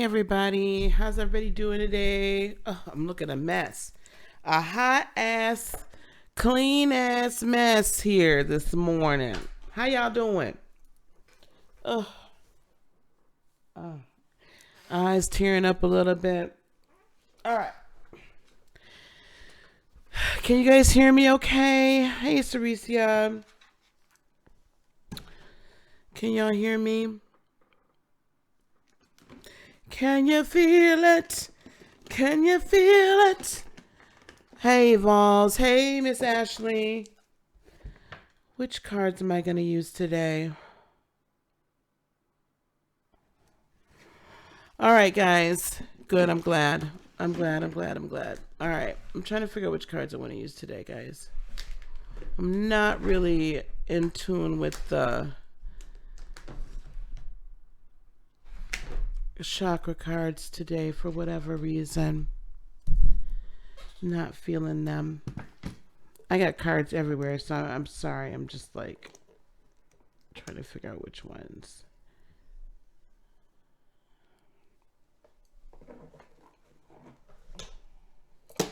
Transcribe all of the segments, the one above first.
everybody. How's everybody doing today? Oh, I'm looking a mess. A hot ass, clean ass mess here this morning. How y'all doing? Oh, eyes tearing up a little bit. All right. Can you guys hear me okay? Hey, Ceresia. Can y'all hear me? Can you feel it? Can you feel it? Hey, Vols. Hey, Miss Ashley. Which cards am I going to use today? All right, guys. Good. I'm glad. I'm glad. All right. I'm trying to figure out which cards I want to use today, guys. I'm not really in tune with the chakra cards today for whatever reason. Not feeling them. I got cards everywhere, so I'm sorry. I'm just like trying to figure out which ones. I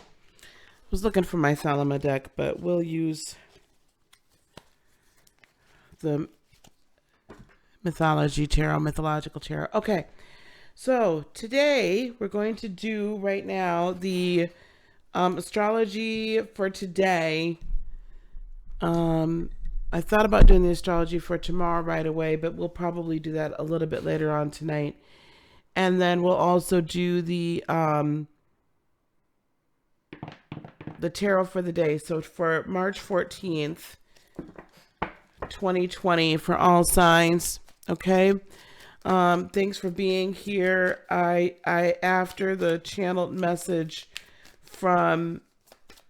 was looking for my Thalama deck, but we'll use the mythological tarot. Okay. So today we're going to do right now the astrology for today. I thought about doing the astrology for tomorrow right away, but we'll probably do that a little bit later on tonight. And then we'll also do the tarot for the day. So for March 14th, 2020 for all signs. Okay. Thanks for being here. I after the channeled message from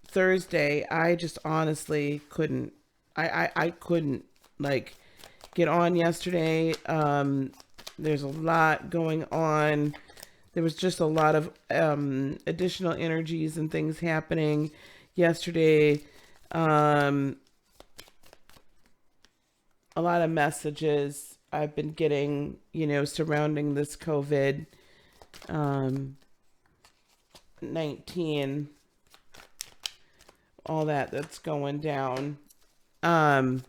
Thursday, I just honestly couldn't. I couldn't like get on yesterday. There's a lot going on. There was just a lot of additional energies and things happening yesterday. A lot of messages I've been getting, surrounding this COVID 19, all that's going down. So,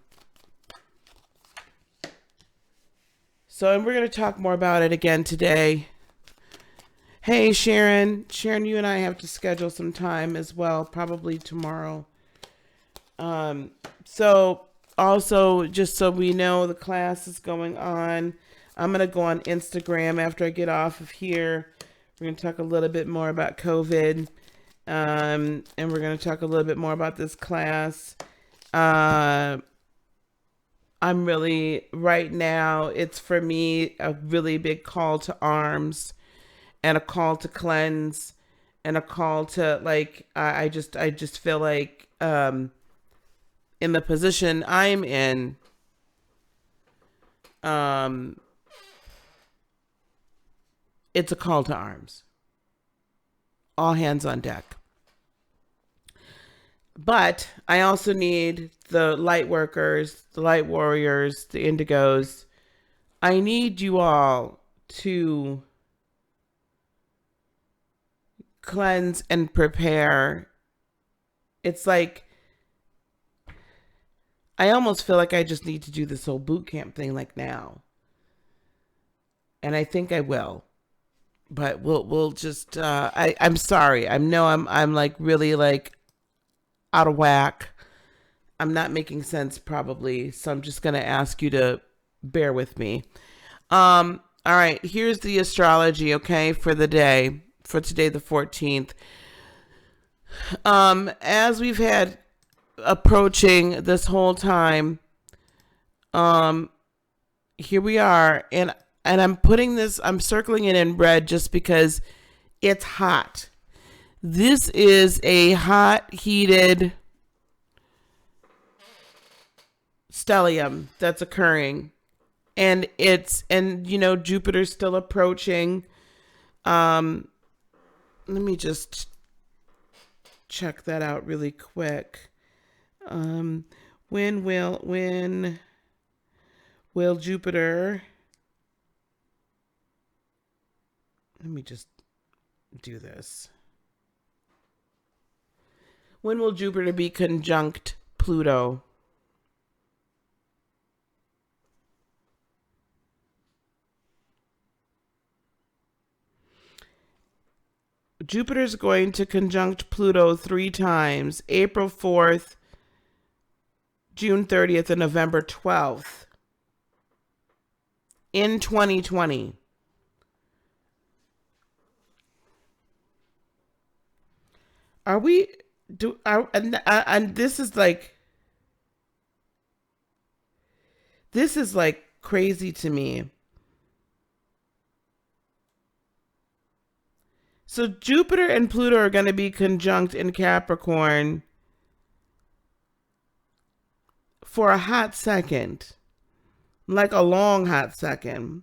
and we're going to talk more about it again today. Hey, Sharon, you and I have to schedule some time as well, probably tomorrow. So also, just so we know, the class is going on. I'm going to go on Instagram after I get off of here. We're going to talk a little bit more about COVID. And we're going to talk a little bit more about this class. I'm really, right now, it's for me a really big call to arms and a call to cleanse and a call to, like, I just feel like, in the position I'm in, it's a call to arms. All hands on deck. But I also need the light workers, the light warriors, the indigos. I need you all to cleanse and prepare. It's like, I almost feel like I just need to do this whole boot camp thing like now. And I think I will. But we'll just I'm sorry. I'm like really like out of whack. I'm not making sense probably. So I'm just gonna ask you to bear with me. All right, here's the astrology, okay, for the day. For today, the 14th. As we've had approaching this whole time, here we are, and I'm circling it in red just because it's hot. This is a hot, heated stellium that's occurring, and Jupiter's still approaching. Let me just check that out really quick. When will Jupiter Let me just do this. When will Jupiter be conjunct Pluto? Jupiter's going to conjunct Pluto 3 times, April 4th, June 30th, and November 12th in 2020. Are we and this is like crazy to me. So Jupiter and Pluto are going to be conjunct in Capricorn for a hot second, like a long hot second.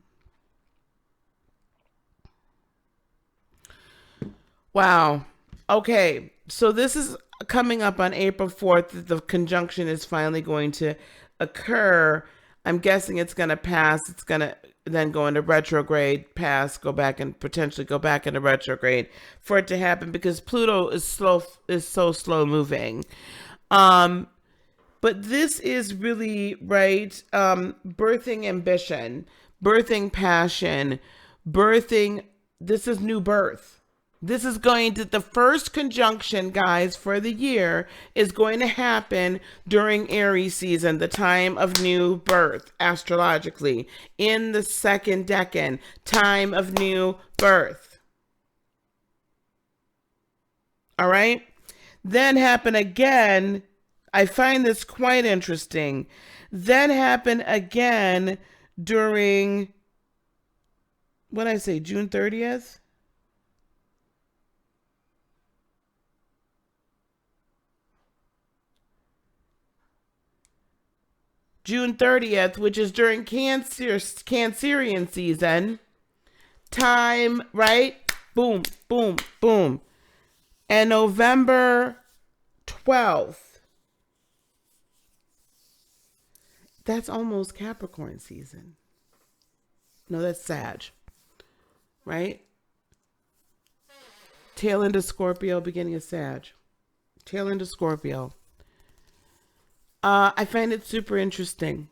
Wow. Okay. So this is coming up on April 4th. The conjunction is finally going to occur. I'm guessing it's going to pass. It's going to then go into retrograde, pass, go back, and potentially go back into retrograde for it to happen, because Pluto is so slow moving. But this is really, right, birthing ambition, birthing passion, this is new birth. This is the first conjunction, guys, for the year is going to happen during Aries season, the time of new birth, astrologically, in the second decan, time of new birth. All right? Then happen again. I find this quite interesting. Then happen again during, what did I say, June 30th? June 30th, which is during Cancerian season. Time, right? Boom, boom, boom. And November 12th. That's almost Capricorn season. No, that's Sag. Right? Tail end of Scorpio, beginning of Sag. Tail end of Scorpio. I find it super interesting.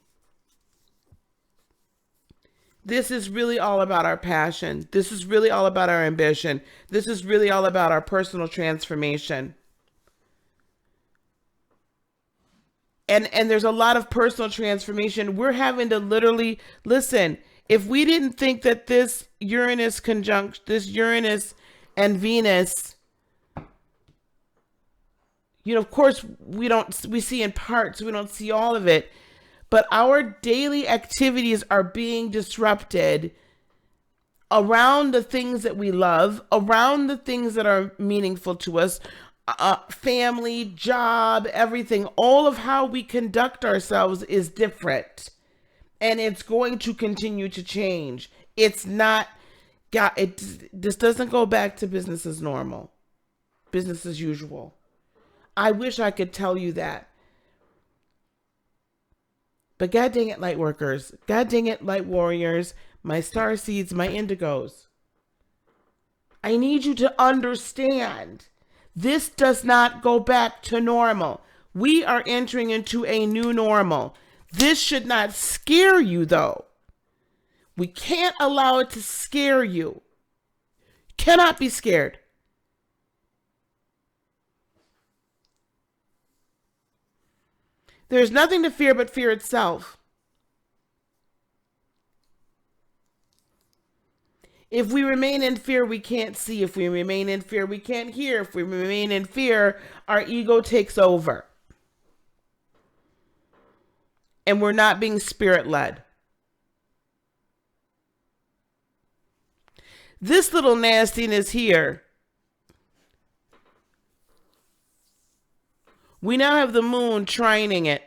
This is really all about our passion. This is really all about our ambition. This is really all about our personal transformation. And there's a lot of personal transformation. We're having to literally, listen, if we didn't think that this Uranus and Venus, of course, we see in parts, we don't see all of it, but our daily activities are being disrupted around the things that we love, around the things that are meaningful to us, family, job, everything. All of how we conduct ourselves is different, and it's going to continue to change. This doesn't go back to business as normal, business as usual. I wish I could tell you that. But God dang it, Lightworkers. God dang it, Light Warriors. My star seeds, my indigos. I need you to understand. This does not go back to normal. We are entering into a new normal. This should not scare you, though. We can't allow it to scare you. Cannot be scared. There's nothing to fear but fear itself. If we remain in fear, we can't see. If we remain in fear, we can't hear. If we remain in fear, our ego takes over. And we're not being spirit-led. This little nastiness here. We now have the moon trining it.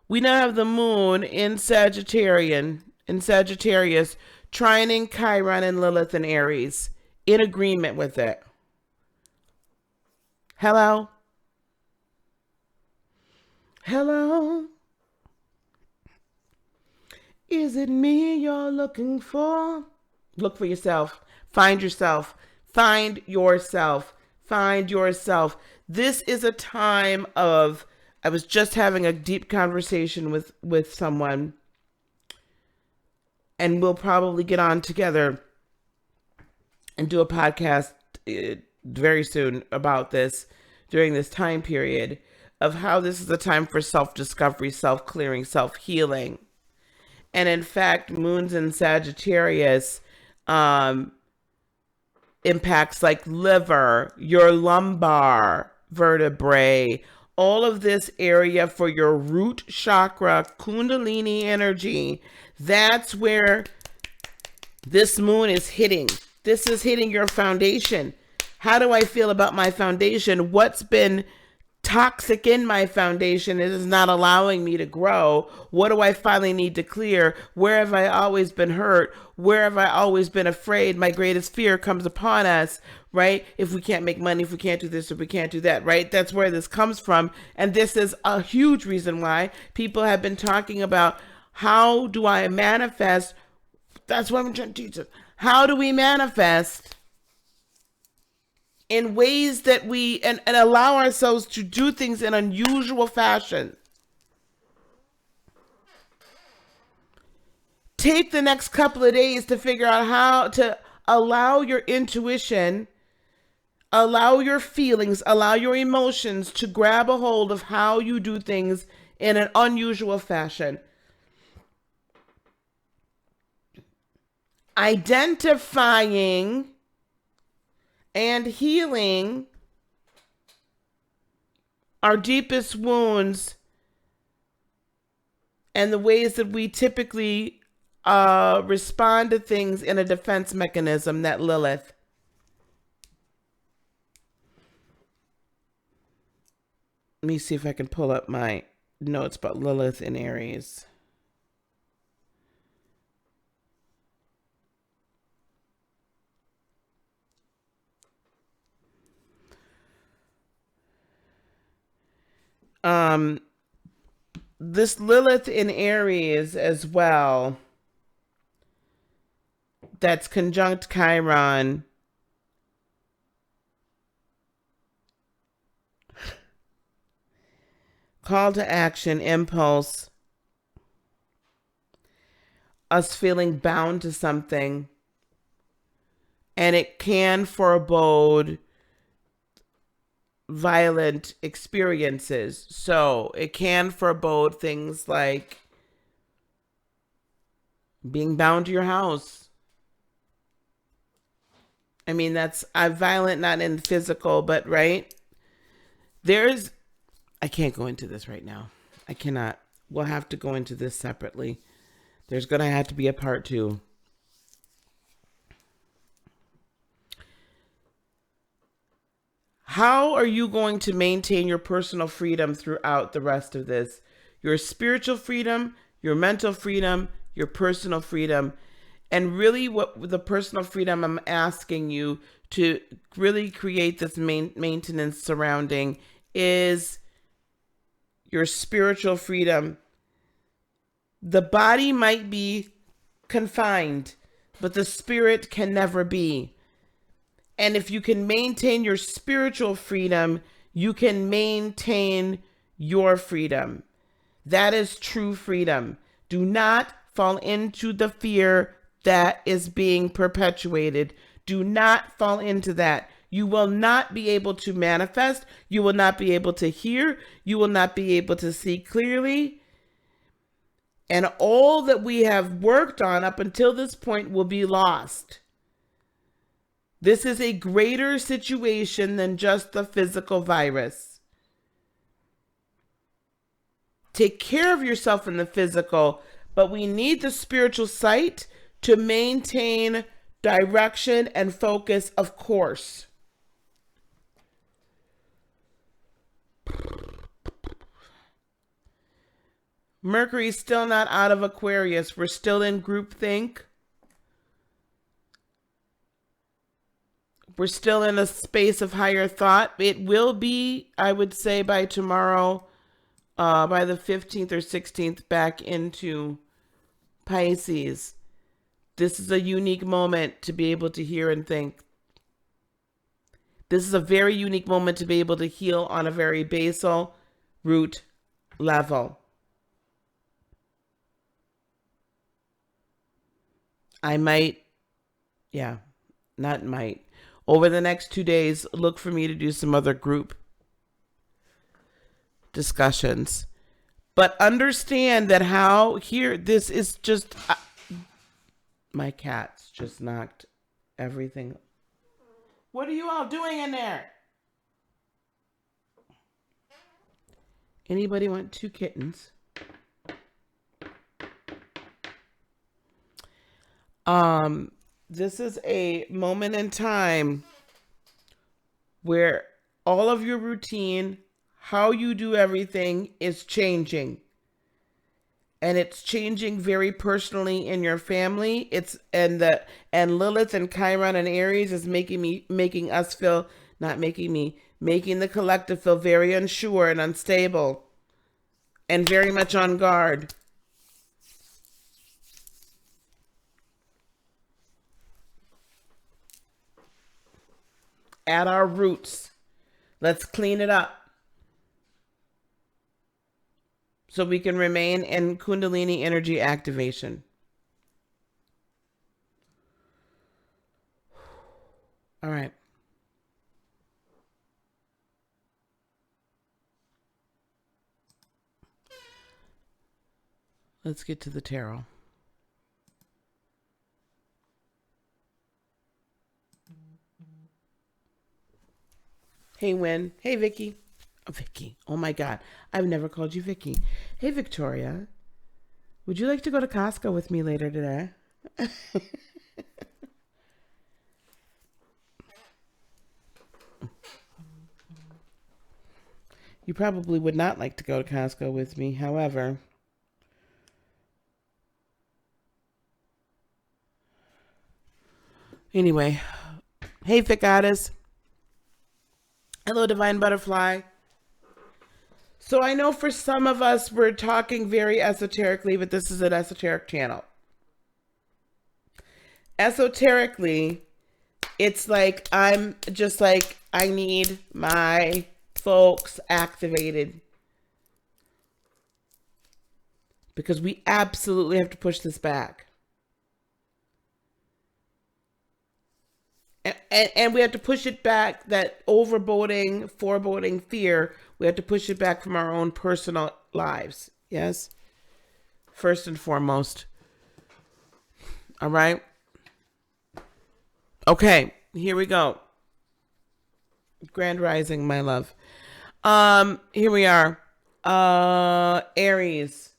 We now have the moon in Sagittarius, trining Chiron and Lilith and Aries, in agreement with it. Hello? Hello? Is it me you're looking for? Look for yourself. Find yourself. Find yourself. Find yourself. This is a time of, I was just having a deep conversation with someone, and we'll probably get on together and do a podcast very soon about this during this time period of how this is a time for self-discovery, self-clearing, self-healing. And in fact, moons in Sagittarius impacts like liver, your lumbar vertebrae, all of this area for your root chakra, kundalini energy. That's where this moon is hitting. This is hitting your foundation. How do I feel about my foundation? What's been toxic in my foundation is not allowing me to grow? What do I finally need to clear? Where have I always been hurt? Where have I always been afraid? My greatest fear comes upon us, right? If we can't make money, if we can't do this, if we can't do that, right? That's where this comes from. And this is a huge reason why people have been talking about, how do I manifest? That's what I'm trying to teach them. How do we manifest in ways that we and allow ourselves to do things in unusual fashion? Take the next couple of days to figure out how to allow your intuition, allow your feelings, allow your emotions to grab a hold of how you do things in an unusual fashion. Identifying and healing our deepest wounds and the ways that we typically respond to things in a defense mechanism, that Lilith. Let me see if I can pull up my notes about Lilith in Aries. This Lilith in Aries as well, that's conjunct Chiron, call to action, impulse, us feeling bound to something, and it can forebode violent experiences. So it can forebode things like being bound to your house. I mean, that's violent, not in physical, but right? I can't go into this right now. I cannot. We'll have to go into this separately. There's going to have to be a part 2. How are you going to maintain your personal freedom throughout the rest of this? Your spiritual freedom, your mental freedom, your personal freedom. And really what the personal freedom I'm asking you to really create this maintenance surrounding is your spiritual freedom. The body might be confined, but the spirit can never be. And if you can maintain your spiritual freedom, you can maintain your freedom. That is true freedom. Do not fall into the fear that is being perpetuated. Do not fall into that. You will not be able to manifest. You will not be able to hear. You will not be able to see clearly. And all that we have worked on up until this point will be lost. This is a greater situation than just the physical virus. Take care of yourself in the physical, but we need the spiritual sight to maintain direction and focus, of course. Mercury's still not out of Aquarius. We're still in groupthink. We're still in a space of higher thought. It will be, I would say, by tomorrow, by the 15th or 16th, back into Pisces. This is a unique moment to be able to hear and think. This is a very unique moment to be able to heal on a very basal root level. I might, not might. Over the next 2 days, look for me to do some other group discussions. But understand that this is just, my cats just knocked everything. What are you all doing in there? Anybody want 2 kittens? This is a moment in time where all of your routine, how you do everything is changing. And it's changing very personally in your family. And Lilith and Chiron and Aries is making the collective feel very unsure and unstable and very much on guard. At our roots, let's clean it up so we can remain in Kundalini energy activation. All right. Let's get to the tarot. Hey, Wynn. Hey, Vicky. Oh, Vicky. Oh, my God. I've never called you Vicky. Hey, Victoria. Would you like to go to Costco with me later today? You probably would not like to go to Costco with me. However, anyway. Hey, Thick Goddess. Hello, Divine Butterfly. So I know for some of us, we're talking very esoterically, but this is an esoteric channel. Esoterically, it's like I need my folks activated. Because we absolutely have to push this back. And we have to push it back, that foreboding fear, we have to push it back from our own personal lives. Yes? First and foremost. All right? Okay, here we go. Grand Rising, my love. Here we are. Aries.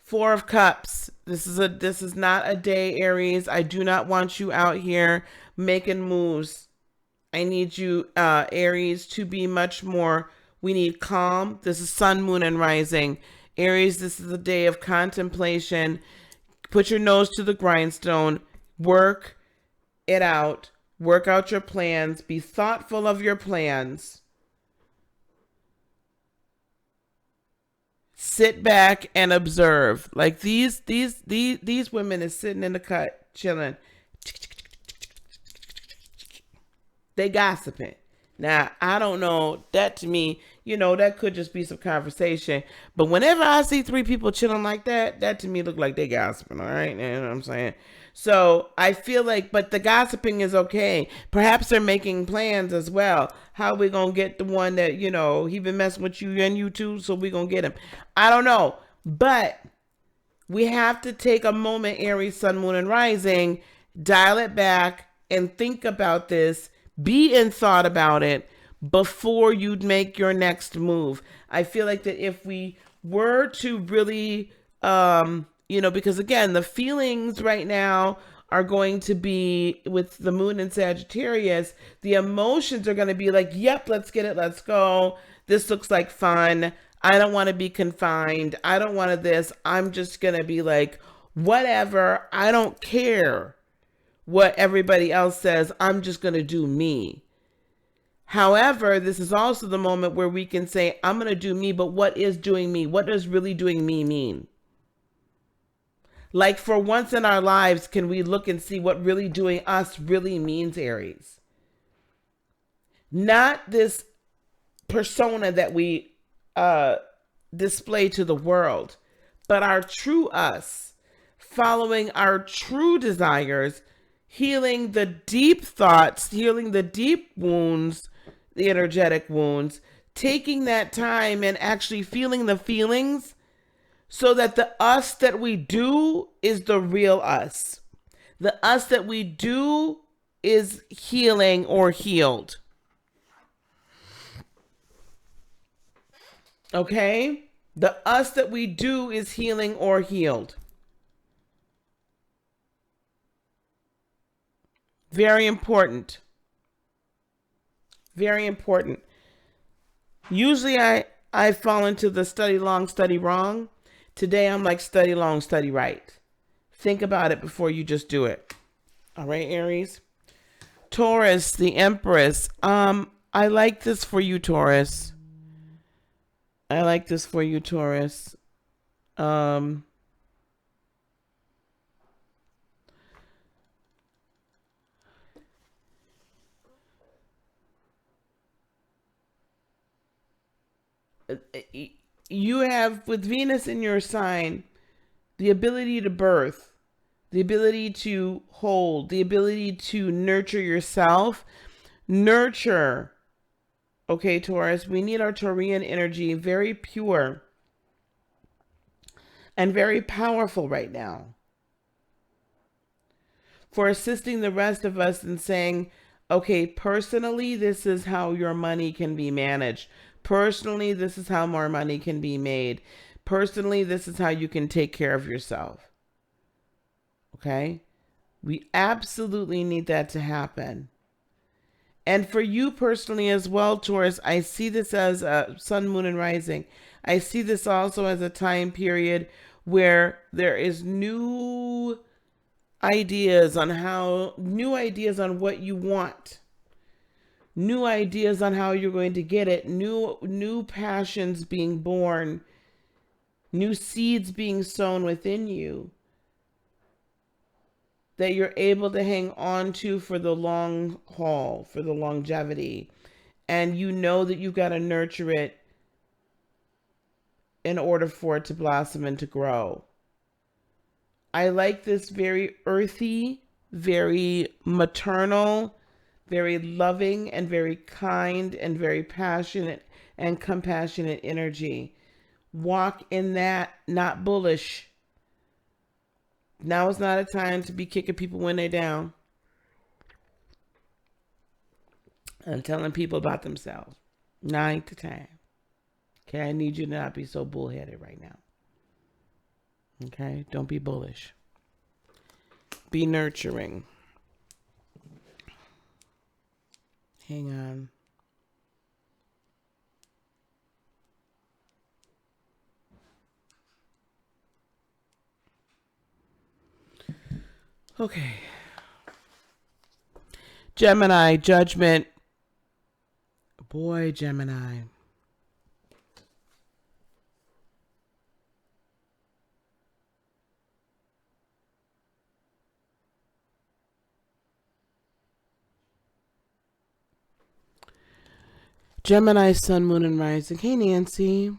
4 of Cups. This is not a day, Aries. I do not want you out here making moves. I need you, Aries, to be much more. We need calm. This is Sun, Moon, and Rising. Aries, this is a day of contemplation. Put your nose to the grindstone. Work it out. Work out your plans. Be thoughtful of your plans. Sit back and observe. Like these women is sitting in the cut, chilling. They gossiping. Now, I don't know. That to me, that could just be some conversation. But whenever I see 3 people chilling like that, that to me look like they gossiping. All right, you know what I'm saying? So I feel like, but the gossiping is okay. Perhaps they're making plans as well. How we gonna get the one that, he been messing with you and you too, so we gonna get him. I don't know. But we have to take a moment, Aries, Sun, Moon, and Rising, dial it back and think about this. Be in thought about it before you make your next move. I feel like that if we were to really, because again, the feelings right now are going to be with the moon in Sagittarius. The emotions are going to be like, yep, let's get it. Let's go. This looks like fun. I don't want to be confined. I don't want to this. I'm just going to be like, whatever. I don't care what everybody else says. I'm just going to do me. However, this is also the moment where we can say, I'm going to do me, but what is doing me? What does really doing me mean? Like, for once in our lives, can we look and see what really doing us really means, Aries? Not this persona that we display to the world, but our true us, following our true desires, healing the deep thoughts, healing the deep wounds, the energetic wounds, taking that time and actually feeling the feelings so that the us that we do is the real us. The us that we do is healing or healed. Okay? The us that we do is healing or healed. Very important. Very important. Usually I fall into the study long, study wrong. Today I'm like study long, study right. Think about it before you just do it. All right, Aries. Taurus, the Empress. I like this for you, Taurus. I like this for you, Taurus. You have, with Venus in your sign, the ability to birth, the ability to hold, the ability to nurture yourself. Nurture. Okay, Taurus, we need our Taurian energy very pure and very powerful right now for assisting the rest of us in saying, okay, personally, this is how your money can be managed. Personally, this is how more money can be made. Personally, this is how you can take care of yourself. Okay? We absolutely need that to happen. And for you personally as well, Taurus, I see this as a sun, moon, and rising. I see this also as a time period where there is new ideas on what you want, new ideas on how you're going to get it, new passions being born, new seeds being sown within you that you're able to hang on to for the long haul, for the longevity. And you know that you've got to nurture it in order for it to blossom and to grow. I like this very earthy, very maternal, very loving, and very kind, and very passionate and compassionate energy. Walk in that, not bullish. Now is not a time to be kicking people when they're down and telling people about themselves. Now ain't the time. Okay, I need you to not be so bullheaded right now. Okay, don't be bullish. Be nurturing. Hang on. Okay. Gemini, judgment. Boy, Gemini. Gemini, sun, moon, and rising. Hey, Nancy.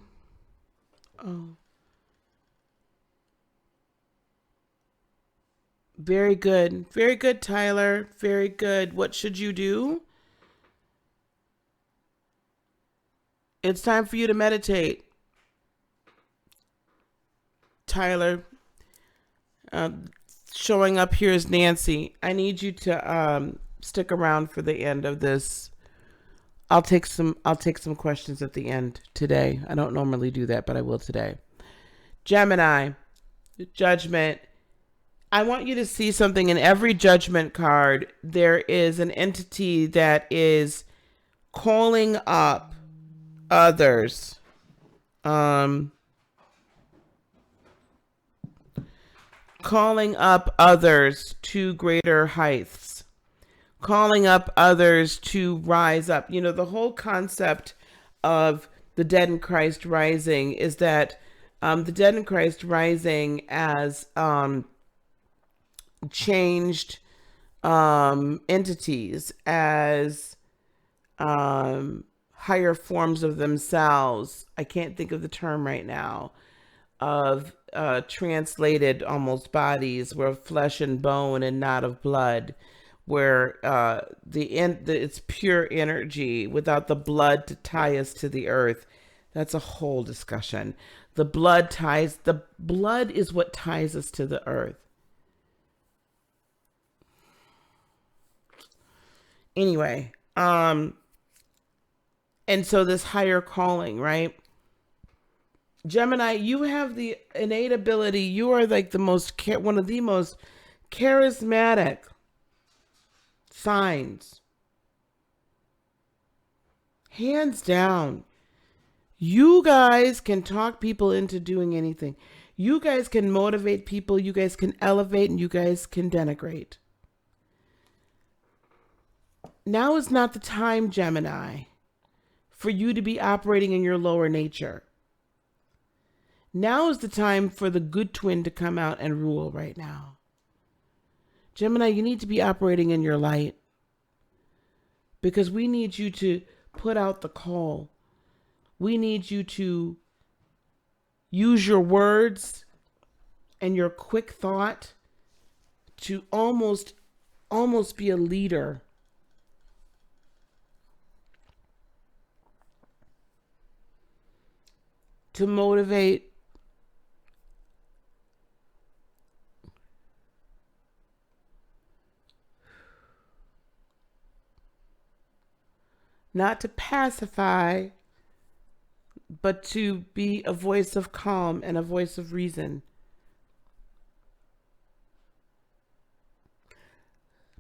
Oh. Very good. Very good, Tyler. Very good. What should you do? It's time for you to meditate. Tyler. Showing up here is Nancy. I need you to stick around for the end of this. I'll take some questions at the end today. I don't normally do that, but I will today. Gemini, judgment. I want you to see something in every judgment card. There is an entity that is calling up others. Calling up others to greater heights. Calling up others to rise up. The whole concept of the dead in Christ rising is that The dead in Christ rising as changed entities, as higher forms of themselves. I can't think of the term right now. Of translated almost bodies, where flesh and bone and not of blood, where it's pure energy without the blood to tie us to the earth. That's a whole discussion. The blood is what ties us to the earth. Anyway, and so this higher calling, right? Gemini, you have the innate ability. You are like one of the most charismatic signs. Hands down. You guys can talk people into doing anything. You guys can motivate people. You guys can elevate, and you guys can denigrate. Now is not the time, Gemini, for you to be operating in your lower nature. Now is the time for the good twin to come out and rule right now. Gemini, you need to be operating in your light, because we need you to put out the call. We need you to use your words and your quick thought to almost be a leader. To motivate not to pacify, but to be a voice of calm and a voice of reason.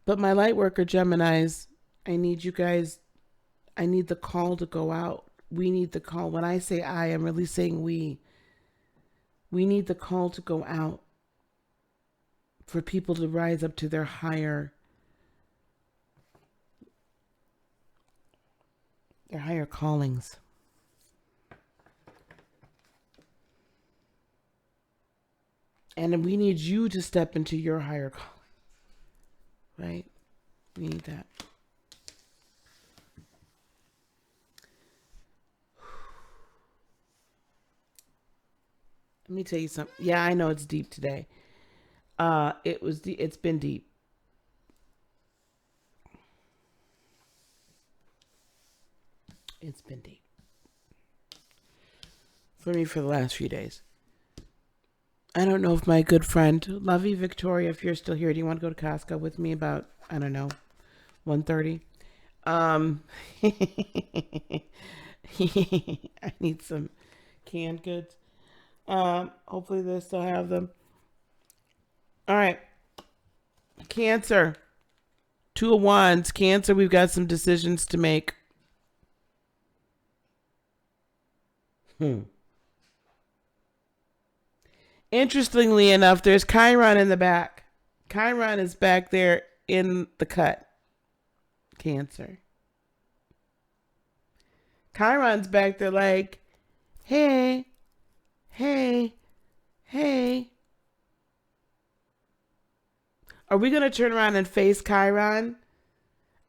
But my Lightworker Geminis, I need you guys, I need the call to go out. We need the call. When I say I'm really saying we. We need the call to go out for people to rise up to their higher callings. And we need you to step into your higher calling. Right? We need that. Let me tell you something. Yeah, I know it's deep today. It's been deep. It's been deep. For me for the last few days. I don't know if my good friend, Lovey Victoria, if you're still here, do you want to go to Costco with me about, 1:30? I need some canned goods. Hopefully they still have them. All right. Cancer. 2 of Wands. Cancer, we've got some decisions to make. Interestingly enough, there's Chiron in the back. Chiron is back there in the cut. Cancer. Chiron's back there like, hey. Are we going to turn around and face Chiron?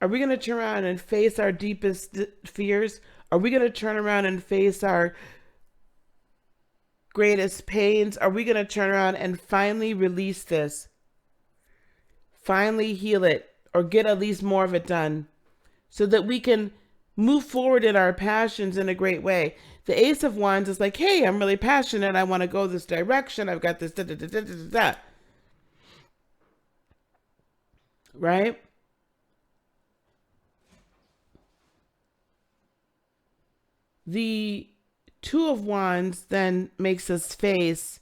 Are we going to turn around and face our deepest fears? Are we going to turn around and face our greatest pains? Are we going to turn around and finally release this? Finally heal it, or get at least more of it done, so that we can move forward in our passions in a great way. The Ace of Wands is like, hey, I'm really passionate. I want to go this direction. I've got this Right? The Two of Wands then makes us face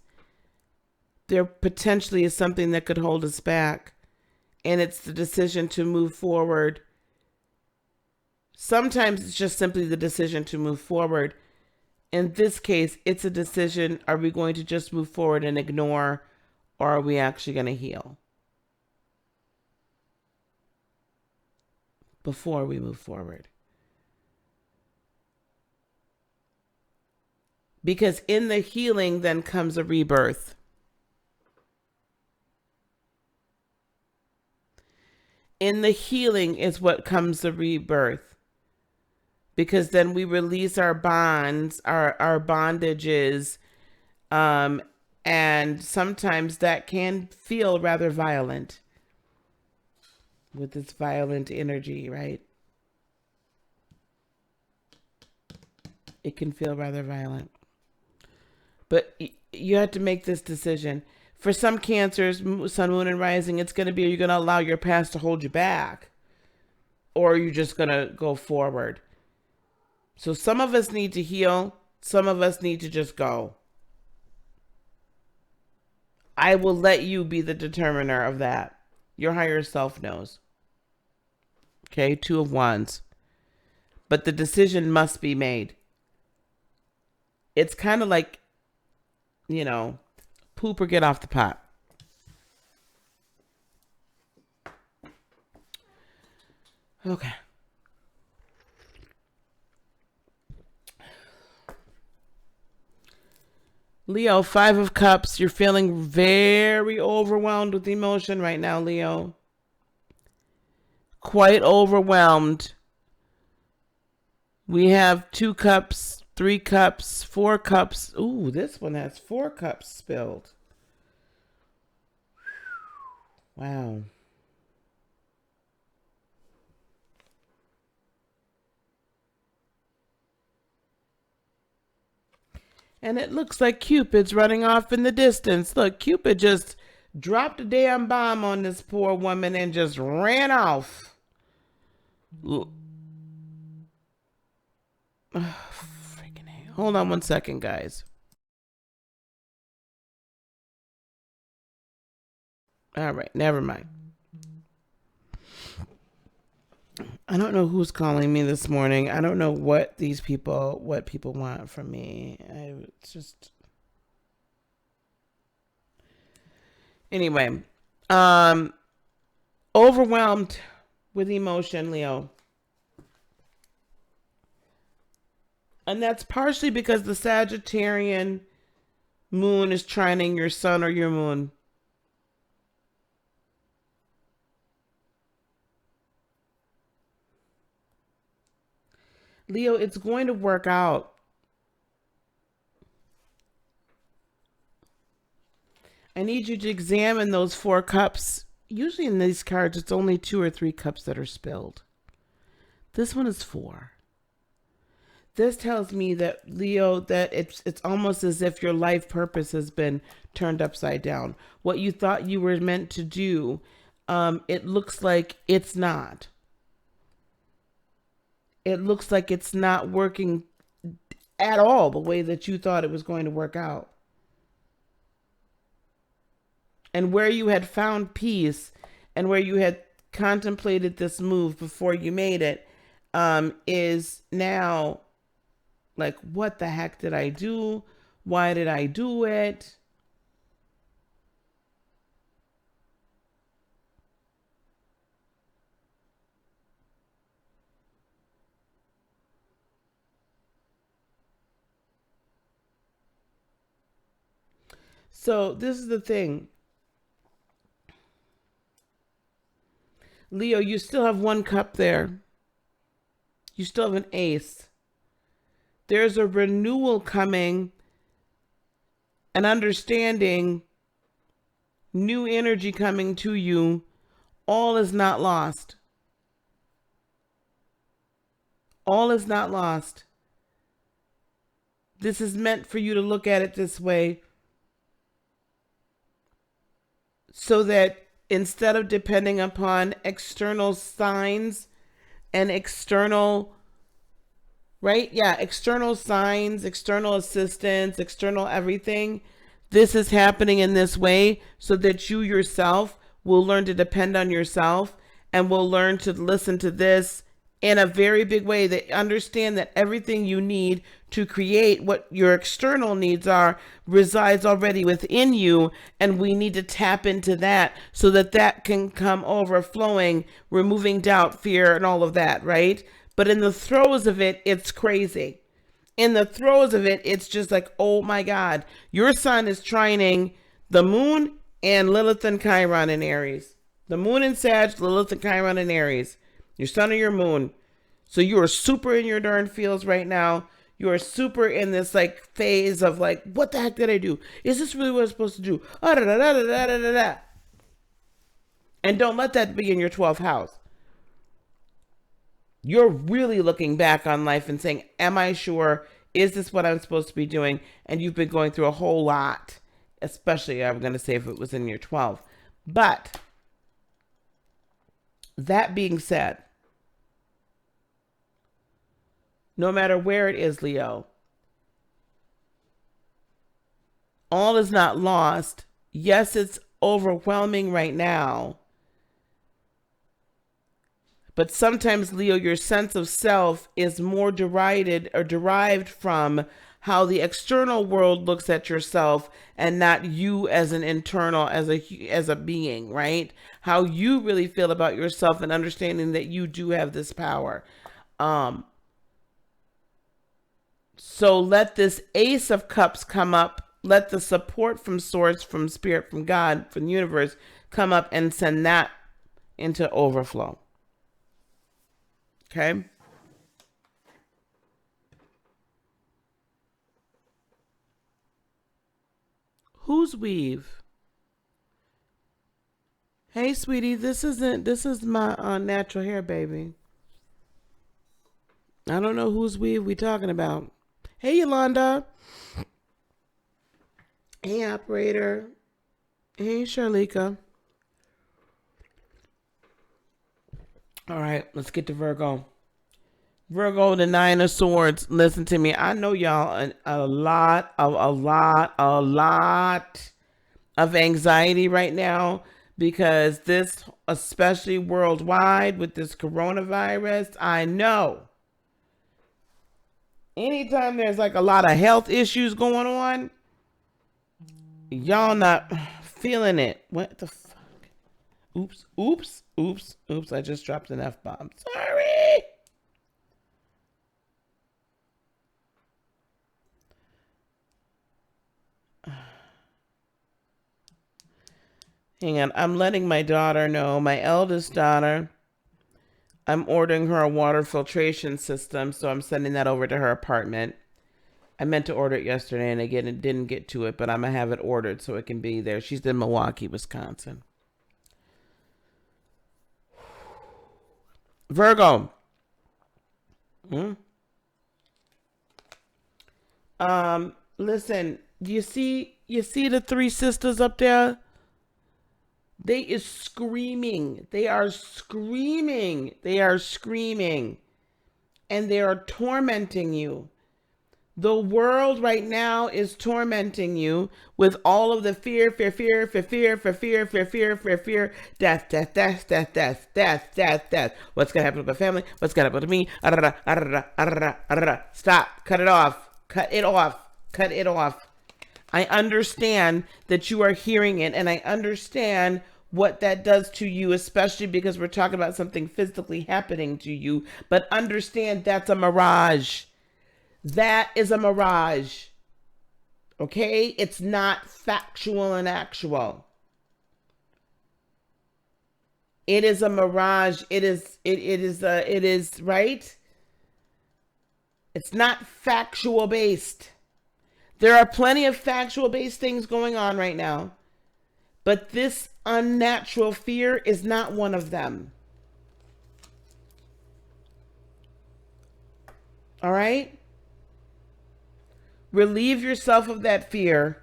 there potentially is something that could hold us back. And it's the decision to move forward. Sometimes it's just simply the decision to move forward. In this case, it's a decision. Are we going to just move forward and ignore, or are we actually going to heal before we move forward? Because in the healing then comes a rebirth. In the healing is what comes the rebirth. Because then we release our bonds, our bondages, and sometimes that can feel rather violent with its violent energy, right? It can feel rather violent. But you have to make this decision. For some cancers, sun, moon, and rising, it's going to be, are you going to allow your past to hold you back? Or are you just going to go forward? So some of us need to heal. Some of us need to just go. I will let you be the determiner of that. Your higher self knows. Okay, 2 of Wands. But the decision must be made. It's kind of like, you know, poop or get off the pot. Okay. Leo, 5 of Cups. You're feeling very overwhelmed with emotion right now, Leo. Quite overwhelmed. We have 2 cups, 3 cups, 4 cups. Ooh, this one has 4 cups spilled. Wow. And it looks like Cupid's running off in the distance. Look, Cupid just dropped a damn bomb on this poor woman and just ran off. Oh, freaking hell. Hold on 1 second, guys. All right, never mind. I don't know who's calling me this morning. I don't know what people want from me. It's just anyway. Overwhelmed with emotion, Leo. And that's partially because the Sagittarian moon is trining your sun or your moon. Leo, it's going to work out. I need you to examine those 4 cups. Usually in these cards, it's only 2 or 3 cups that are spilled. This one is 4. This tells me that, Leo, that it's almost as if your life purpose has been turned upside down. What you thought you were meant to do, it looks like it's not. It looks like it's not working at all the way that you thought it was going to work out. And where you had found peace and where you had contemplated this move before you made it, is now like, what the heck did I do? Why did I do it? So this is the thing. Leo, you still have 1 cup there. You still have an ace. There's a renewal coming, an understanding, new energy coming to you. All is not lost. All is not lost. This is meant for you to look at it this way, so that instead of depending upon external signs and external, right? Yeah, external signs, external assistance, external everything. This is happening in this way so that you yourself will learn to depend on yourself and will learn to listen to this in a very big way. That understand that everything you need to create what your external needs are resides already within you, and we need to tap into that so that that can come overflowing, removing doubt, fear, and all of that, right? But in the throes of it, it's crazy. in the throes of it, it's just like, oh my God, your sun is trining the moon and Lilith and Chiron in Aries. The moon in Sag, Lilith and Chiron in Aries. Your sun and your moon. So you are super in your darn feels right now. You are super in this like phase of like, what the heck did I do? Is this really what I'm supposed to do? Ah, da, da, da, da, da, da, da. And don't let that be in your 12th house. You're really looking back on life and saying, am I sure? Is this what I'm supposed to be doing? And you've been going through a whole lot, especially I'm going to say if it was in your 12. But that being said, no matter where it is, Leo, all is not lost. Yes, it's overwhelming right now. But sometimes, Leo, your sense of self is more derived from how the external world looks at yourself and not you as an internal, as a being, right? How you really feel about yourself and understanding that you do have this power. So let this Ace of Cups come up. Let the support from Source, from Spirit, from God, from the universe come up and send that into overflow. Okay? Who's Weave? Hey, sweetie, this is my natural hair, baby. I don't know whose weave we talking about. Hey, Yolanda. Hey, operator. Hey, Charlika. All right, let's get to Virgo. Virgo, the Nine of Swords. Listen to me. I know y'all a lot of anxiety right now because this, especially worldwide with this coronavirus, I know. Anytime there's like a lot of health issues going on, y'all not feeling it. What the fuck? Oops. I just dropped an F-bomb. Sorry. Hang on. I'm letting my daughter know, my eldest daughter, I'm ordering her a water filtration system, so I'm sending that over to her apartment. I meant to order it yesterday, and again, it didn't get to it, but I'm going to have it ordered so it can be there. She's in Milwaukee, Wisconsin. Virgo. Listen, you see the three sisters up there? They is screaming. They are screaming. They are screaming. And they are tormenting you. The world right now is tormenting you with all of the fear, death. What's going to happen to my family? What's going to happen to me? Stop. Cut it off. Cut it off. Cut it off. I understand that you are hearing it, and I understand what that does to you, especially because we're talking about something physically happening to you. But understand that's a mirage. That is a mirage. Okay? It's not factual and actual. It is a mirage. It is right? It's not factual based. There are plenty of factual based things going on right now. But this unnatural fear is not one of them. All right? Relieve yourself of that fear.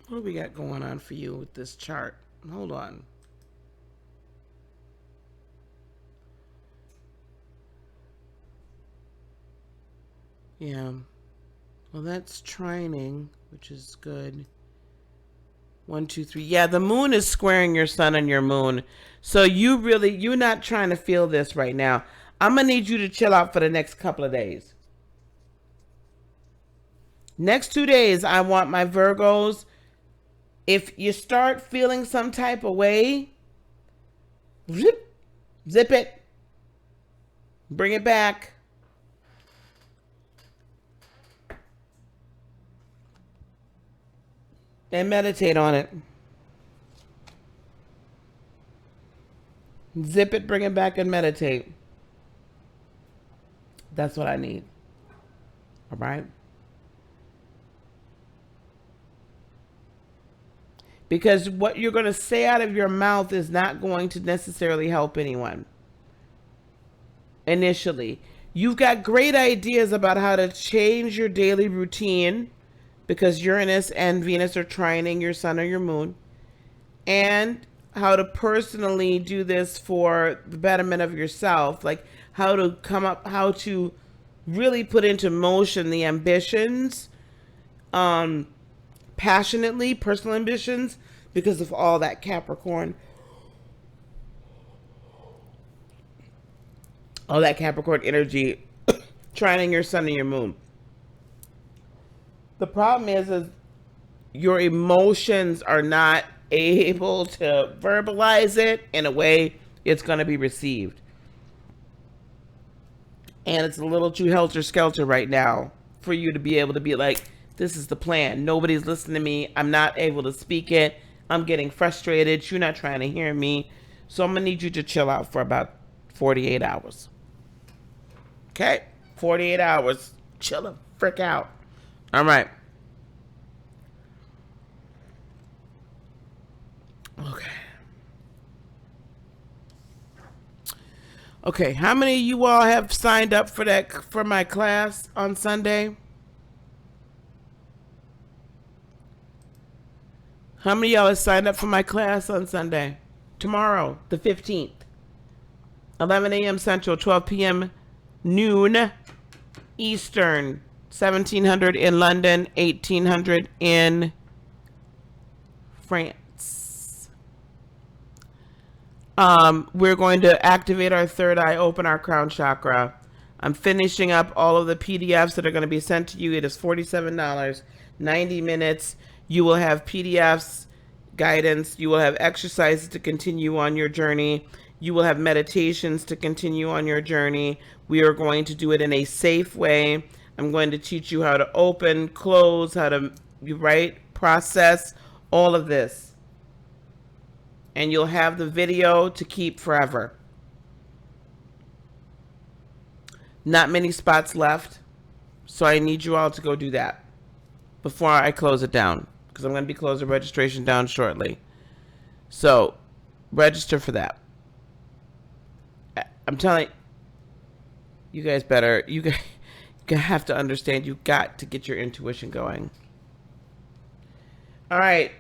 What do we got going on for you with this chart? Hold on. Yeah. Well, that's trining, which is good. 1, 2, 3. Yeah, the moon is squaring your sun and your moon. So you're not trying to feel this right now. I'm going to need you to chill out for the next couple of days. Next 2 days, I want my Virgos. If you start feeling some type of way, zip it. Bring it back. And meditate on it. Zip it, bring it back, and meditate. That's what I need. All right? Because what you're going to say out of your mouth is not going to necessarily help anyone initially. You've got great ideas about how to change your daily routine because Uranus and Venus are trining your sun or your moon, and how to personally do this for the betterment of yourself, like how to come up, how to really put into motion the ambitions, passionately, personal ambitions, because of all that Capricorn. All that Capricorn energy trining your sun and your moon. The problem is your emotions are not able to verbalize it in a way it's going to be received. And it's a little too helter-skelter right now for you to be able to be like, this is the plan. Nobody's listening to me. I'm not able to speak it. I'm getting frustrated. You're not trying to hear me. So I'm going to need you to chill out for about 48 hours. Okay? 48 hours. Chill the frick out. All right. Okay. Okay, how many of you all have signed up for my class on Sunday? How many of y'all have signed up for my class on Sunday? Tomorrow, the 15th. 11 a.m. Central, 12 p.m. noon Eastern. 1700 in London, 1800 in France. We're going to activate our third eye, open our crown chakra. I'm finishing up all of the PDFs that are going to be sent to you. It is $47, 90 minutes. You will have PDFs, guidance. You will have exercises to continue on your journey. You will have meditations to continue on your journey. We are going to do it in a safe way. I'm going to teach you how to open, close, how to process, all of this. And you'll have the video to keep forever. Not many spots left, so I need you all to go do that before I close it down, because I'm going to be closing registration down shortly. So register for that. I'm telling you guys better, you guys have to understand, you got to get your intuition going. All right.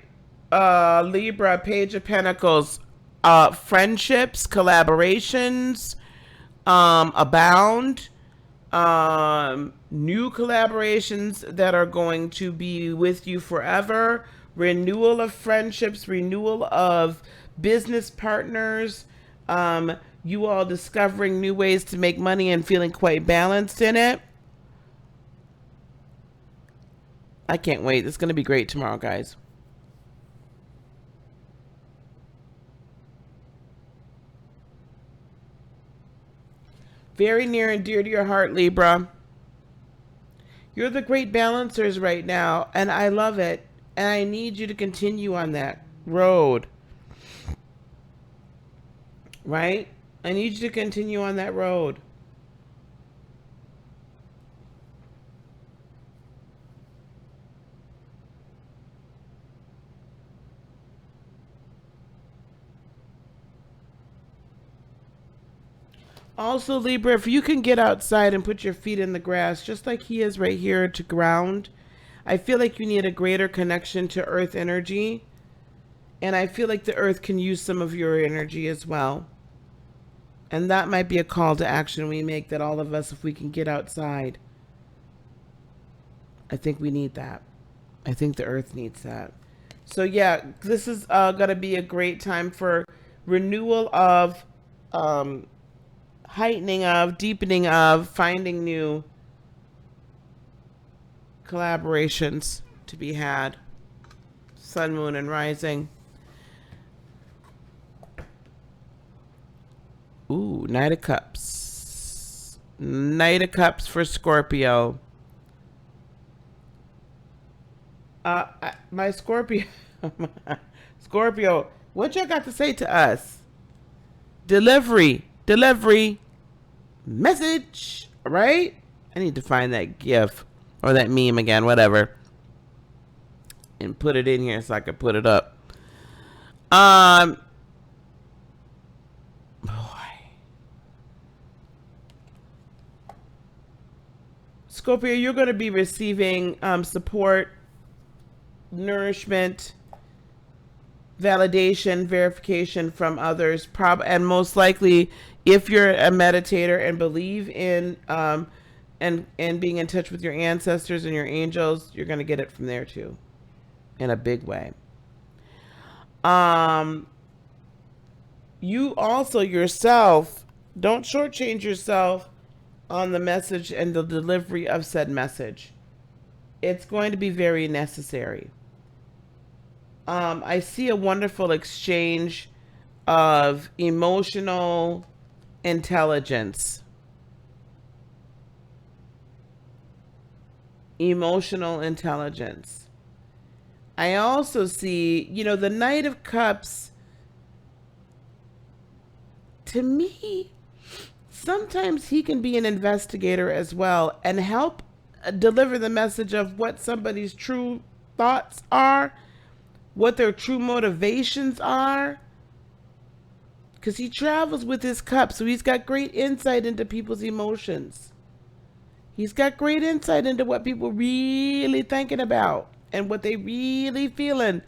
Libra, Page of Pentacles, friendships, collaborations, abound, new collaborations that are going to be with you forever, renewal of friendships, renewal of business partners, you all discovering new ways to make money and feeling quite balanced in it. I can't wait. It's going to be great tomorrow, guys. Very near and dear to your heart, Libra. You're the great balancers right now, and I love it. And I need you to continue on that road. Right? I need you to continue on that road. Also, Libra, if you can get outside and put your feet in the grass, just like he is right here to ground, I feel like you need a greater connection to earth energy. And I feel like the earth can use some of your energy as well. And that might be a call to action we make, that all of us, if we can get outside, I think we need that. I think the earth needs that. So yeah, this is going to be a great time for renewal of, heightening of, deepening of, finding new collaborations to be had. Sun, moon, and rising. Ooh, Knight of Cups. Knight of Cups for Scorpio. My Scorpio, Scorpio, what y'all got to say to us? Delivery, message, right? I need to find that GIF or that meme again, whatever, and put it in here so I can put it up. Boy. Scorpio, you're going to be receiving support, nourishment, validation, verification from others, and most likely, if you're a meditator and believe in and being in touch with your ancestors and your angels, you're going to get it from there too, in a big way. You also yourself, don't shortchange yourself on the message and the delivery of said message. It's going to be very necessary. I see a wonderful exchange of emotional intelligence. Emotional intelligence. I also see, the Knight of Cups, to me, sometimes he can be an investigator as well and help deliver the message of what somebody's true thoughts are, what their true motivations are, because he travels with his cup, so he's got great insight into people's emotions. He's got great insight into what people really thinking about and what they really feeling.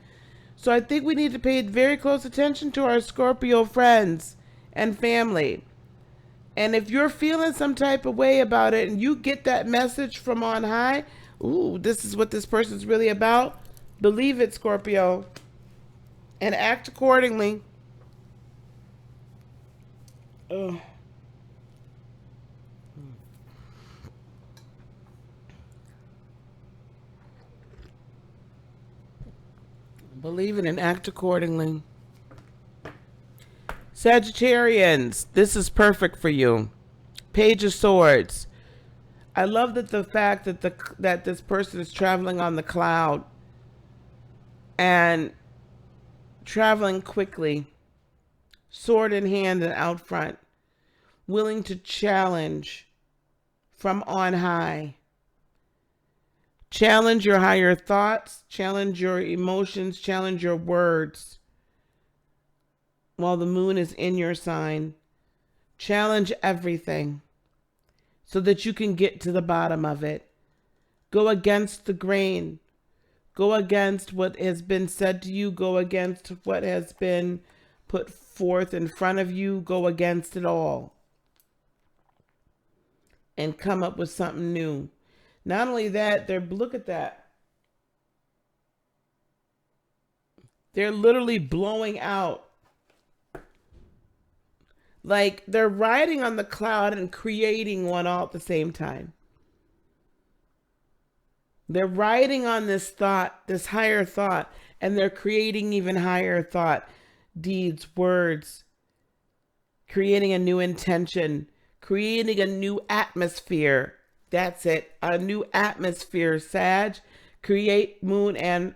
So I think we need to pay very close attention to our Scorpio friends and family. And if you're feeling some type of way about it and you get that message from on high, ooh, this is what this person's really about, believe it, Scorpio, and act accordingly. Ugh. Believe it and act accordingly. Sagittarians, this is perfect for you. Page of Swords. I love that the fact that that this person is traveling on the cloud and traveling quickly, sword in hand and out front, willing to challenge from on high. Challenge your higher thoughts, challenge your emotions, challenge your words. While the moon is in your sign, challenge everything so that you can get to the bottom of it. Go against the grain. Go against what has been said to you. Go against what has been put forth in front of you. Go against it all. And come up with something new. Not only that, look at that. They're literally blowing out. Like they're riding on the cloud and creating one all at the same time. They're riding on this thought, this higher thought, and they're creating even higher thought, deeds, words, creating a new intention, creating a new atmosphere. That's it. A new atmosphere, Sag. Create moon and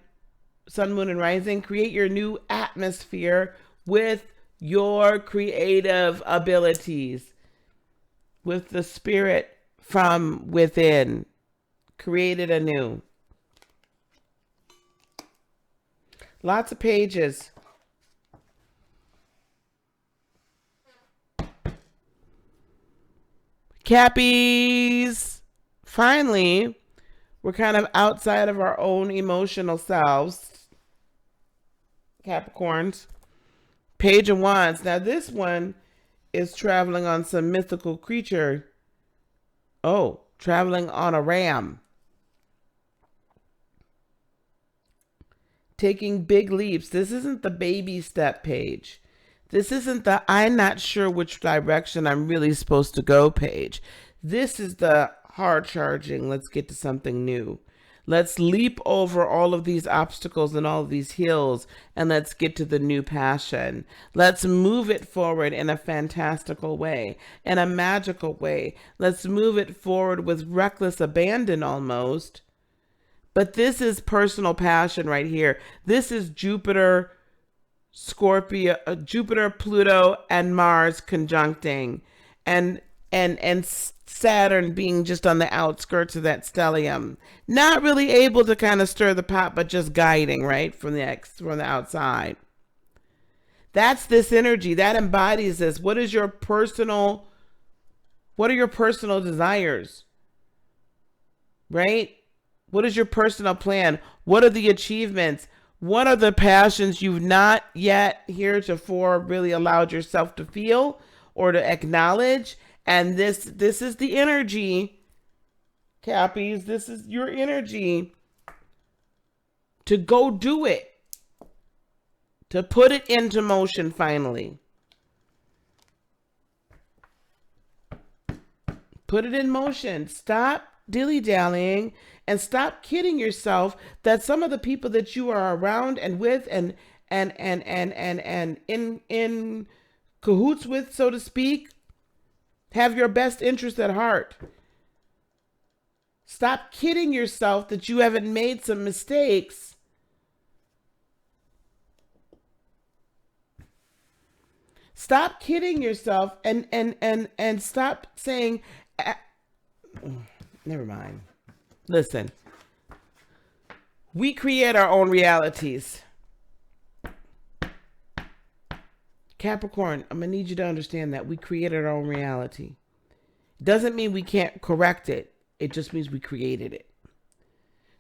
sun, moon, and rising. Create your new atmosphere with your creative abilities, with the spirit from within. Create it anew. Lots of pages. Cappies. Finally, we're kind of outside of our own emotional selves. Capricorns. Page of Wands. Now this one is traveling on some mythical creature. Oh, traveling on a ram. Taking big leaps. This isn't the baby step page. This isn't the I'm not sure which direction I'm really supposed to go page. This is the hard charging, let's get to something new. Let's leap over all of these obstacles and all of these hills and let's get to the new passion. Let's move it forward in a fantastical way, in a magical way. Let's move it forward with reckless abandon almost, But this is personal passion right here. This is Jupiter, Scorpio, Jupiter, Pluto, and Mars conjuncting, and and Saturn being just on the outskirts of that stellium, not really able to kind of stir the pot, but just guiding right from the outside. That's this energy that embodies this. What is your personal? What are your personal desires? Right? What is your personal plan? What are the achievements? What are the passions you've not yet heretofore really allowed yourself to feel or to acknowledge? And this is the energy, Cappies. This is your energy to go do it. To put it into motion finally. Put it in motion. Stop dilly-dallying and stop kidding yourself that some of the people that you are around and with and in cahoots with, so to speak, have your best interest at heart. Stop kidding yourself that you haven't made some mistakes. Stop kidding yourself and stop saying, never mind. Listen, we create our own realities. Capricorn, I'm going to need you to understand that we created our own reality. Doesn't mean we can't correct it. It just means we created it.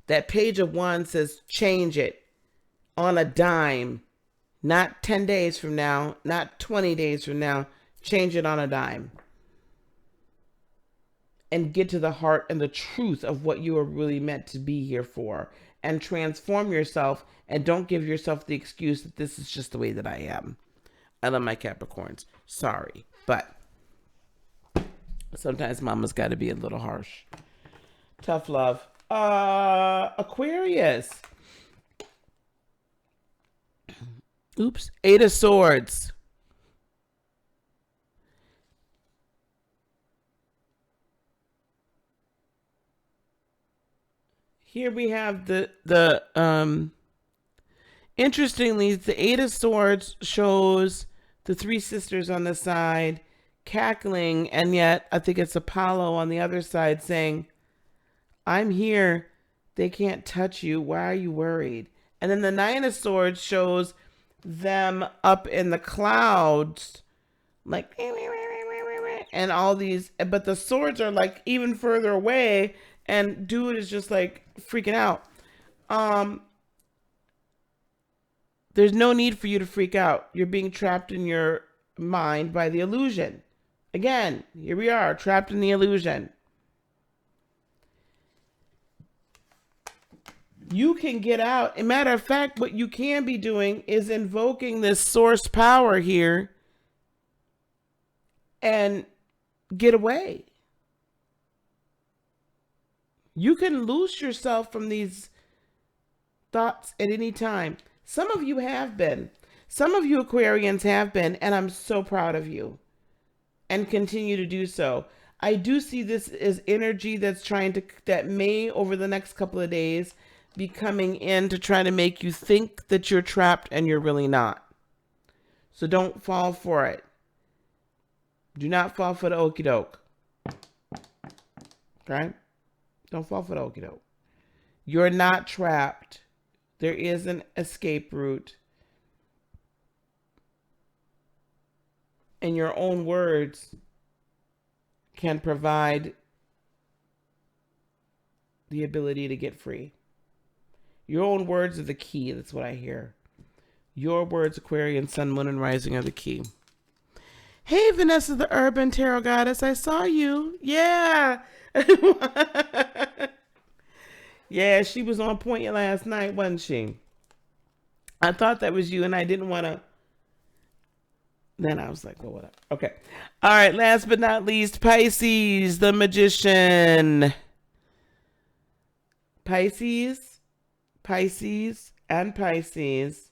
That page of wands says change it on a dime. Not 10 days from now, not 20 days from now. Change it on a dime. And get to the heart and the truth of what you are really meant to be here for. And transform yourself, and don't give yourself the excuse that this is just the way that I am. I love my Capricorns. Sorry, but sometimes mama's got to be a little harsh. Tough love. Aquarius. Oops. 8 of Swords. Here we have interestingly, the 8 of Swords shows the 3 sisters on the side cackling, and yet I think it's Apollo on the other side saying, I'm here. They can't touch you. Why are you worried? And then the 9 of Swords shows them up in the clouds, like, and all these, but the swords are like even further away, and dude is just like freaking out. There's no need for you to freak out. You're being trapped in your mind by the illusion. Again, here we are, trapped in the illusion. You can get out. As a matter of fact, what you can be doing is invoking this source power here and get away. You can loose yourself from these thoughts at any time. Some of you have been. Some of you Aquarians have been, and I'm so proud of you. And continue to do so. I do see this as energy that may, over the next couple of days, be coming in to try to make you think that you're trapped and you're really not. So don't fall for it. Do not fall for the okie doke. Okay? Don't fall for the okie doke. You're not trapped. There is an escape route. And your own words can provide the ability to get free. Your own words are the key. That's what I hear. Your words, Aquarian, Sun, Moon, and Rising, are the key. Hey, Vanessa, the Urban Tarot Goddess. I saw you. Yeah. Yeah, she was on point last night, wasn't she? I thought that was you, and I didn't want to. Then I was like, well, whatever. Okay. All right. Last but not least, Pisces, the Magician. Pisces, and Pisces.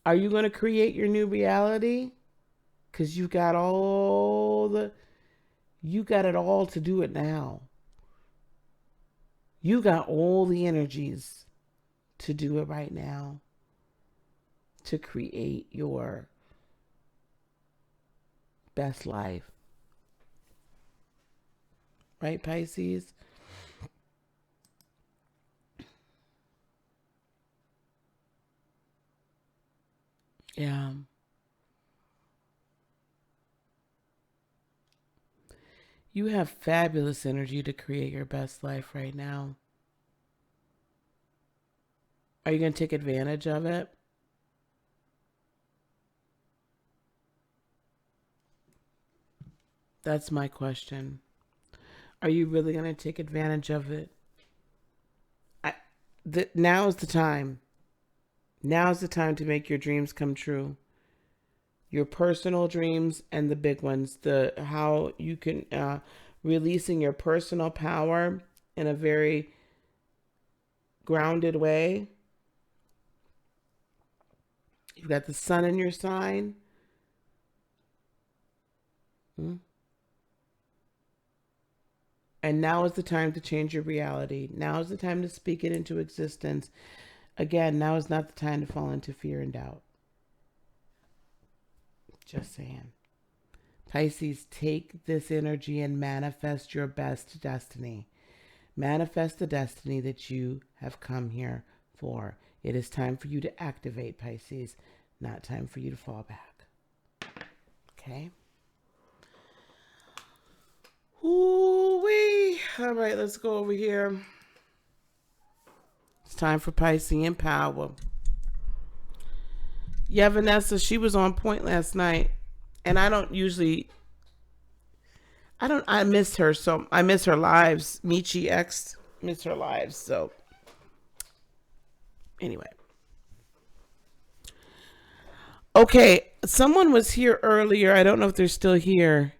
Are you going to create your new reality? Because you got it all to do it now. You got all the energies to do it right now, to create your best life. Right, Pisces? Yeah. You have fabulous energy to create your best life right now. Are you going to take advantage of it? That's my question. Are you really going to take advantage of it? Now is the time. Now is the time to make your dreams come true. Your personal dreams and the big ones. How you can releasing your personal power in a very grounded way. You've got the sun in your sign. And now is the time to change your reality. Now is the time to speak it into existence. Again, now is not the time to fall into fear and doubt. Just saying. Pisces, take this energy and manifest your best destiny. Manifest the destiny that you have come here for. It is time for you to activate, Pisces, not time for you to fall back. Okay? Ooh-wee. All right, let's go over here. It's time for Piscean power. Yeah, Vanessa, she was on point last night. And I miss her. So I miss her lives. Michi X miss her lives. So anyway. Okay, someone was here earlier. I don't know if they're still here.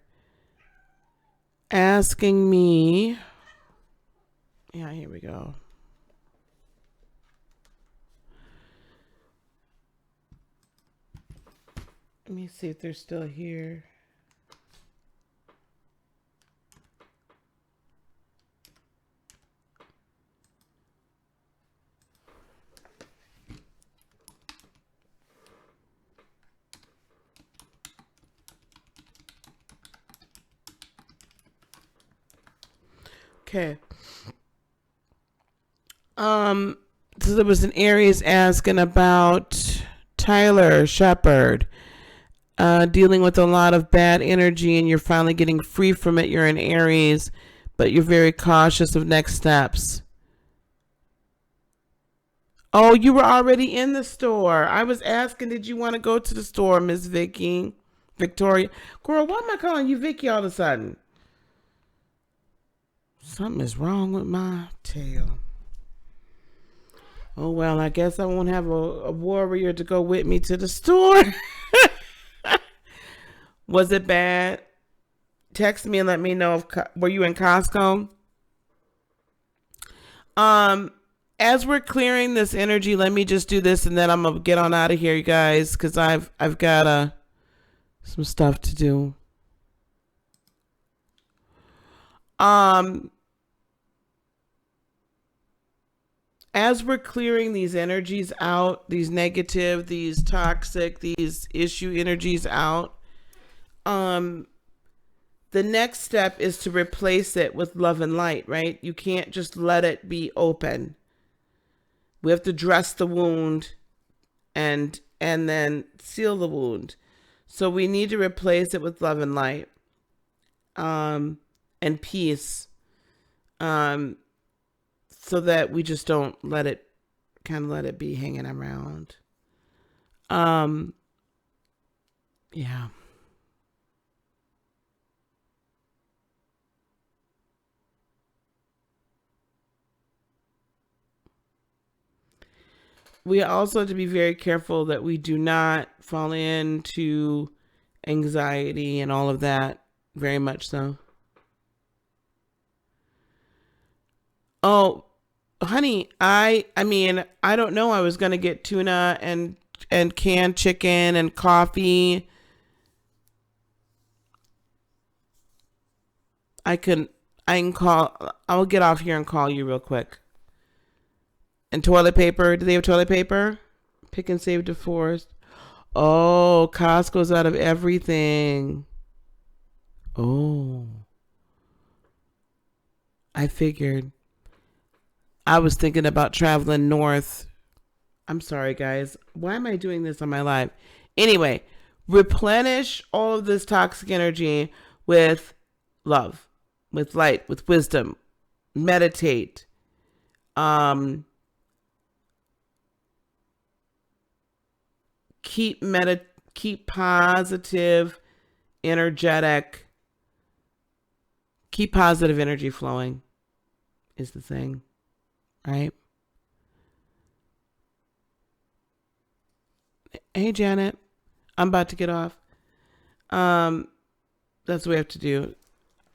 Asking me. Yeah, here we go. Let me see if they're still here. Okay. So there was an Aries asking about Tyler Shepard, dealing with a lot of bad energy, and you're finally getting free from it. You're in Aries, but you're very cautious of next steps. Oh, you were already in the store. I was asking, did you want to go to the store, Miss Victoria? Girl, why am I calling you Vicky all of a sudden? Something is wrong with my tail. Oh, well, I guess I won't have a warrior to go with me to the store. Was it bad? Text me and let me know were you in Costco? As we're clearing this energy, let me just do this and then I'm gonna get on out of here, you guys, because I've got some stuff to do. As we're clearing these energies out, these negative, these toxic, these issue energies out, the next step is to replace it with love and light, right? You can't just let it be open. We have to dress the wound and then seal the wound. So we need to replace it with love and light, and peace, so that we just don't let it be hanging around. Yeah. We also have to be very careful that we do not fall into anxiety and all of that, very much so. Oh, honey, I mean, I don't know. I was going to get tuna and canned chicken and coffee. I can call. I'll get off here and call you real quick. And toilet paper. Do they have toilet paper? Pick and save DeForest. Oh, Costco's out of everything. Oh. I figured. I was thinking about traveling north. I'm sorry, guys. Why am I doing this on my live? Anyway, replenish all of this toxic energy with love, with light, with wisdom. Meditate. Keep positive, energetic. Keep positive energy flowing is the thing, right? Hey, Janet, I'm about to get off. That's what we have to do.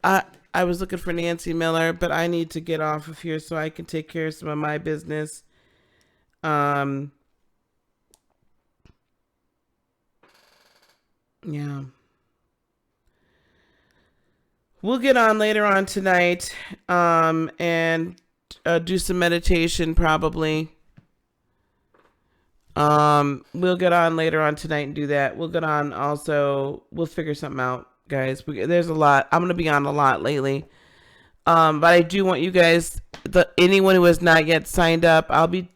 I was looking for Nancy Miller, but I need to get off of here so I can take care of some of my business. Yeah. We'll get on later on tonight, and do some meditation probably. We'll get on later on tonight and do that. We'll get on also. We'll figure something out, guys. There's a lot. I'm gonna be on a lot lately. But I do want you guys, anyone who has not yet signed up, I'll be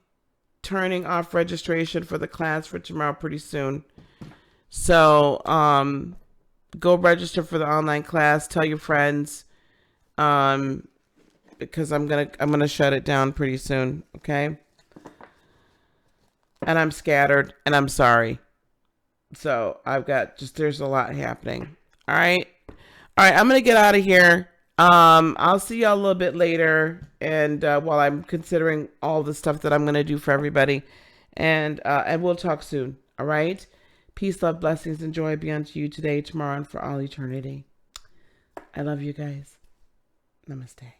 turning off registration for the class for tomorrow pretty soon. So, go register for the online class. Tell your friends, because I'm gonna shut it down pretty soon. Okay. And I'm scattered, and I'm sorry. So there's a lot happening. All right. I'm gonna get out of here. I'll see y'all a little bit later, and while I'm considering all the stuff that I'm gonna do for everybody, and we'll talk soon. All right. Peace, love, blessings, and joy be unto you today, tomorrow, and for all eternity. I love you guys. Namaste.